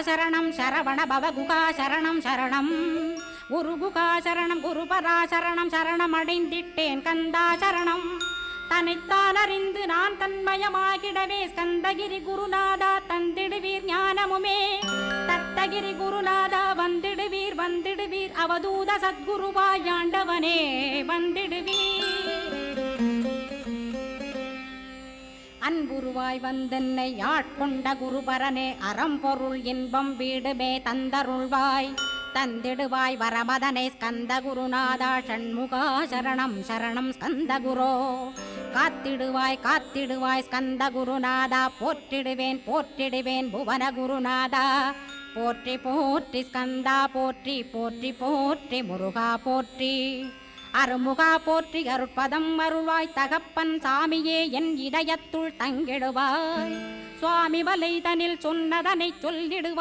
சரணம் சரவண பவ குகா சரணம் சரணம் குரு குகா சரணம் குரு பரா சரணம் சரணம் அடைந்திட்டேன் கந்தா சரணம் தன்னைத்தான் அறிந்து நான் தன்மயமாகிடவே ஸ்கந்தகிரி குருநாதா தந்திடுவீர் ஞானமுமே தத்தகிரி குருநாதா வந்திடுவீர் வந்திடுவீர் அவதூத சத்குருவாயாண்டவனே வந்திடுவீர் அன்புருவாய் வந்தென்னை ஆட்கொண்ட குருபரனே அறம்பொருள் இன்பம் வீடுமே தந்தருள்வாய் தந்திடுவாய் வரமதனை ஸ்கந்த குருநாதா ஷண்முகா சரணம் சரணம் ஸ்கந்த குரோ காத்திடுவாய் காத்திடுவாய் ஸ்கந்த குருநாதா போற்றிடுவேன் போற்றிடுவேன் புவன குருநாதா போற்றி போற்றி ஸ்கந்தா போற்றி போற்றி போற்றி முருகா போற்றி அருமுகா போற்றி அருட்பதம் அருள்வாய் தகப்பன் சாமியே என் இதயத்துள் தங்கிடுவாய் சுவாமி வலைதனில் சொன்னதனை சொல்லிடுவாய்